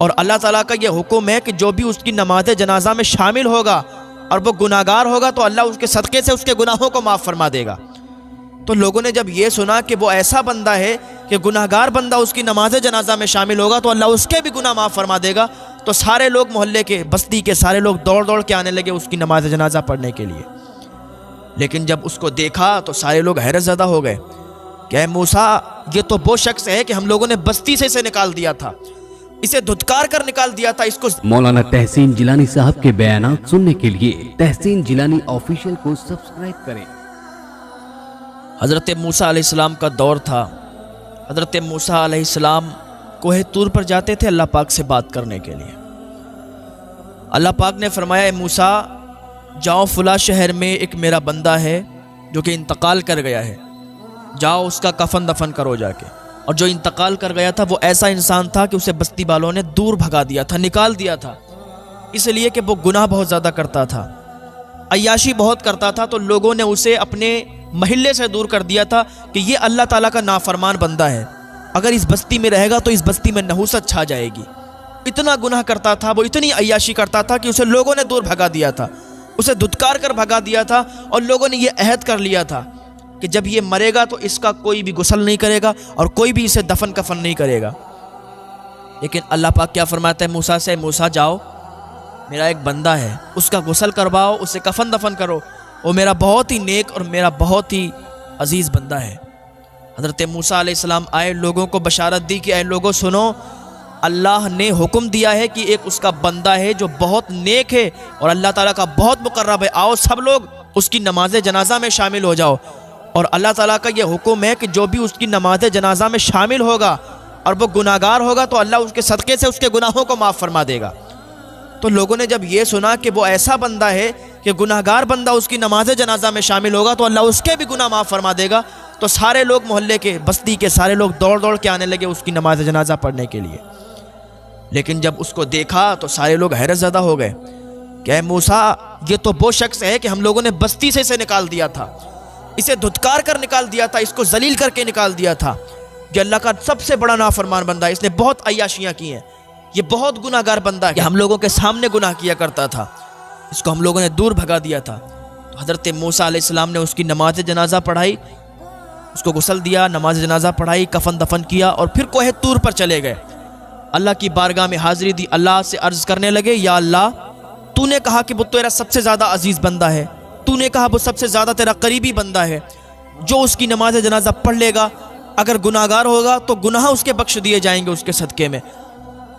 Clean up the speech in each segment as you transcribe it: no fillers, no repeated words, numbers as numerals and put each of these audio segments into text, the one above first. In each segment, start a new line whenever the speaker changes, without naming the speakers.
اور اللہ تعالیٰ کا یہ حکم ہے کہ جو بھی اس کی نماز جنازہ میں شامل ہوگا اور وہ گناہگار ہوگا تو اللہ اس کے صدقے سے اس کے گناہوں کو معاف فرما دے گا۔ تو لوگوں نے جب یہ سنا کہ وہ ایسا بندہ ہے کہ گناہگار بندہ اس کی نماز جنازہ میں شامل ہوگا تو اللہ اس کے بھی گناہ معاف فرما دے گا، تو سارے لوگ محلے کے، بستی کے سارے لوگ دوڑ دوڑ کے آنے لگے اس کی نماز جنازہ پڑھنے کے لیے۔ لیکن جب اس کو دیکھا تو سارے لوگ حیرت زدہ ہو گئے کہ اے موسیٰ، یہ تو وہ شخص ہے کہ ہم لوگوں نے بستی سے اسے نکال دیا تھا، اسے دھتکار کر نکال دیا تھا، اس کو۔
مولانا تحسین جیلانی صاحب کے بیانات سننے کے لیے تحسین جیلانی آفیشیل کو سبسکرائب کریں۔
حضرت موسیٰ علیہ السلام کا دور تھا۔ حضرت موسیٰ علیہ السلام کوہ طور پر جاتے تھے اللہ پاک سے بات کرنے کے لیے۔ اللہ پاک نے فرمایا اے موسیٰ، جاؤ فلاں شہر میں ایک میرا بندہ ہے جو کہ انتقال کر گیا ہے، جاؤ اس کا کفن دفن کرو جا کے۔ اور جو انتقال کر گیا تھا وہ ایسا انسان تھا کہ اسے بستی والوں نے دور بھگا دیا تھا، نکال دیا تھا، اس لیے کہ وہ گناہ بہت زیادہ کرتا تھا، عیاشی بہت کرتا تھا، تو لوگوں نے اسے اپنے محلے سے دور کر دیا تھا کہ یہ اللہ تعالیٰ کا نافرمان بندہ ہے، اگر اس بستی میں رہے گا تو اس بستی میں نحوست چھا جائے گی۔ اتنا گناہ کرتا تھا وہ، اتنی عیاشی کرتا تھا کہ اسے لوگوں نے دور بھگا دیا تھا، اسے دھتکار کر بھگا دیا تھا، اور لوگوں نے یہ عہد کر لیا تھا کہ جب یہ مرے گا تو اس کا کوئی بھی غسل نہیں کرے گا اور کوئی بھی اسے دفن کفن نہیں کرے گا۔ لیکن اللہ پاک کیا فرماتا ہے موسیٰ سے، موسیٰ جاؤ، میرا ایک بندہ ہے، اس کا غسل کرواؤ، اسے کفن دفن کرو، وہ میرا بہت ہی نیک اور میرا بہت ہی عزیز بندہ ہے۔ حضرت موسیٰ علیہ السلام آئے، لوگوں کو بشارت دی کہ اے لوگوں سنو، اللہ نے حکم دیا ہے کہ ایک اس کا بندہ ہے جو بہت نیک ہے اور اللہ تعالیٰ کا بہت مقرب ہے، آؤ سب لوگ اس کی نماز جنازہ میں شامل ہو جاؤ۔ اور اللہ تعالیٰ کا یہ حکم ہے کہ جو بھی اس کی نماز جنازہ میں شامل ہوگا اور وہ گناہگار ہوگا تو اللہ اس کے صدقے سے اس کے گناہوں کو معاف فرما دے گا۔ تو لوگوں نے جب یہ سنا کہ وہ ایسا بندہ ہے کہ گناہگار بندہ اس کی نماز جنازہ میں شامل ہوگا تو اللہ اس کے بھی گناہ معاف فرما دے گا، تو سارے لوگ محلے کے، بستی کے سارے لوگ دوڑ دوڑ کے آنے لگے اس کی نماز جنازہ پڑھنے کے لیے۔ لیکن جب اس کو دیکھا تو سارے لوگ حیرت زدہ ہو گئے کہ اے موسیٰ، یہ تو وہ شخص ہے کہ ہم لوگوں نے بستی سے اسے نکال دیا تھا، اسے دھتکار کر نکال دیا تھا، اس کو ذلیل کر کے نکال دیا تھا، یہ اللہ کا سب سے بڑا نافرمان بندہ ہے، اس نے بہت عیاشیاں کی ہیں، یہ بہت گناہگار بندہ ہے، ہم لوگوں کے سامنے گناہ کیا کرتا تھا، اس کو ہم لوگوں نے دور بھگا دیا تھا۔ تو حضرت موسیٰ علیہ السلام نے اس کی نماز جنازہ پڑھائی، اس کو غسل دیا، نماز جنازہ پڑھائی، کفن دفن کیا، اور پھر کوہ طور پر چلے گئے، اللہ کی بارگاہ میں حاضری دی، اللہ سے عرض کرنے لگے یا اللہ، تو نے کہا کہ وہ تیرا سب سے زیادہ عزیز بندہ ہے، تو نے کہا وہ سب سے زیادہ تیرا قریبی بندہ ہے، جو اس کی نماز جنازہ پڑھ لے گا اگر گناہگار ہوگا تو گناہ اس کے بخش دیے جائیں گے اس کے صدقے میں۔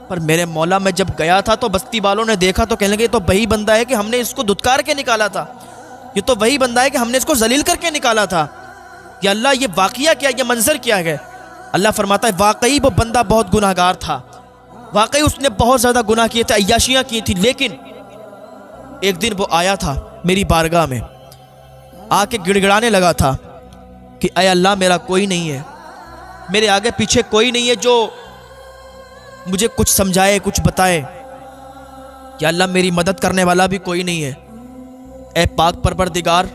پر میرے مولا، میں جب گیا تھا تو بستی والوں نے دیکھا تو کہنے لگے یہ تو وہی بندہ ہے کہ ہم نے اس کو دھتکار کے نکالا تھا، یہ تو وہی بندہ ہے کہ ہم نے اس کو ذلیل کر کے نکالا تھا، یا اللہ یہ واقعہ کیا، یہ منظر کیا ہے؟ اللہ فرماتا ہے واقعی وہ بندہ بہت گناہگار تھا، واقعی اس نے بہت زیادہ گناہ کیے تھے، عیاشیاں کی تھی، لیکن ایک دن وہ آیا تھا میری بارگاہ میں، آ کے گڑ گڑانے لگا تھا کہ اے اللہ، میرا کوئی نہیں ہے، میرے آگے پیچھے کوئی نہیں ہے جو مجھے کچھ سمجھائے، کچھ بتائے، یا اللہ میری مدد کرنے والا بھی کوئی نہیں ہے، اے پاک پروردگار،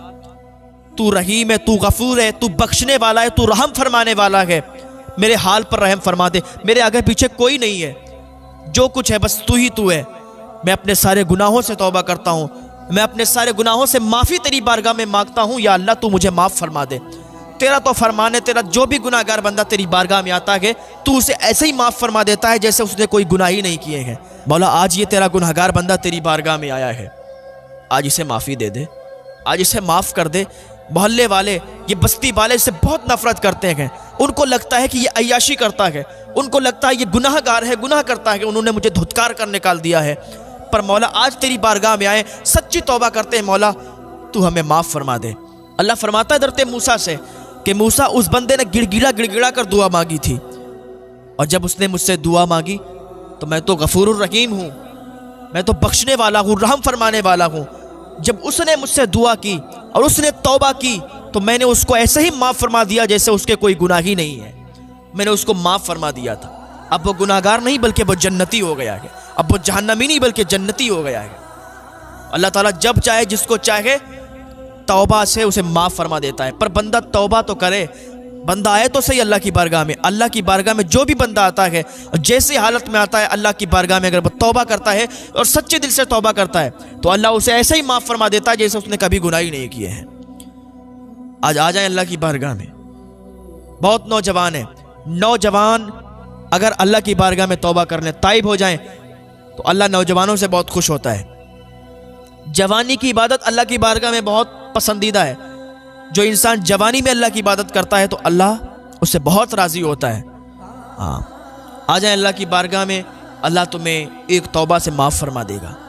تو رحیم ہے، تو غفور ہے، تو بخشنے والا ہے، تو رحم فرمانے والا ہے، میرے حال پر رحم فرما دے، میرے آگے پیچھے کوئی نہیں ہے، جو کچھ ہے بس تو ہی تو ہے، میں اپنے سارے گناہوں سے توبہ کرتا ہوں، میں اپنے سارے گناہوں سے معافی تیری بارگاہ میں مانگتا ہوں، یا اللہ تو مجھے معاف فرما دے، تیرا تو فرمان ہے، تیرا جو بھی گناہگار بندہ تیری بارگاہ میں آتا ہے تو اسے ایسے ہی معاف فرما دیتا ہے جیسے اس نے کوئی گناہ ہی نہیں کیے ہیں۔ مولا آج یہ تیرا گناہگار بندہ تیری بارگاہ میں آیا ہے، آج اسے معافی دے دے، آج اسے معاف کر دے۔ محلے والے، یہ بستی والے اس سے بہت نفرت کرتے ہیں، ان کو لگتا ہے کہ یہ عیاشی کرتا ہے، ان کو لگتا ہے یہ گناہ گار ہے، گناہ کرتا ہے کہ انہوں نے مجھے دھتکار کر نکال دیا ہے، پر مولا آج تیری بارگاہ میں آئے، سچی توبہ کرتے ہیں، مولا تو ہمیں معاف فرما دے۔ اللہ فرماتا ہے حضرت موسیٰ سے کہ موسیٰ، اس بندے نے گڑ گڑا کر دعا مانگی تھی، اور جب اس نے مجھ سے دعا مانگی تو میں تو غفور الرحیم ہوں، میں تو بخشنے والا ہوں، رحم فرمانے والا ہوں، جب اس نے مجھ سے دعا کی اور اس نے توبہ کی تو میں نے اس کو ایسے ہی معاف فرما دیا جیسے اس کے کوئی گناہ ہی نہیں ہے، میں نے اس کو معاف فرما دیا تھا، اب وہ گناہگار نہیں بلکہ وہ جنتی ہو گیا ہے، اب وہ جہنمی نہیں بلکہ جنتی ہو گیا ہے۔ اللہ تعالیٰ جب چاہے جس کو چاہے توبہ سے اسے معاف فرما دیتا ہے، پر بندہ توبہ تو کرے، بندہ آئے تو صحیح اللہ کی بارگاہ میں، اللہ کی بارگاہ میں جو بھی بندہ آتا ہے اور جیسی حالت میں آتا ہے اللہ کی بارگاہ میں، اگر وہ توبہ کرتا ہے اور سچے دل سے توبہ کرتا ہے تو اللہ اسے ایسے ہی معاف فرما دیتا ہے جیسے اس نے کبھی گناہ ہی نہیں کیے ہیں۔ آج آ جائیں اللہ کی بارگاہ میں۔ بہت نوجوان ہیں، نوجوان اگر اللہ کی بارگاہ میں توبہ کر لیں، تائب ہو جائیں تو اللہ نوجوانوں سے بہت خوش ہوتا ہے۔ جوانی کی عبادت اللہ کی بارگاہ میں بہت پسندیدہ ہے۔ جو انسان جوانی میں اللہ کی عبادت کرتا ہے تو اللہ اس سے بہت راضی ہوتا ہے۔ آ جائیں اللہ کی بارگاہ میں، اللہ تمہیں ایک توبہ سے معاف فرما دے گا۔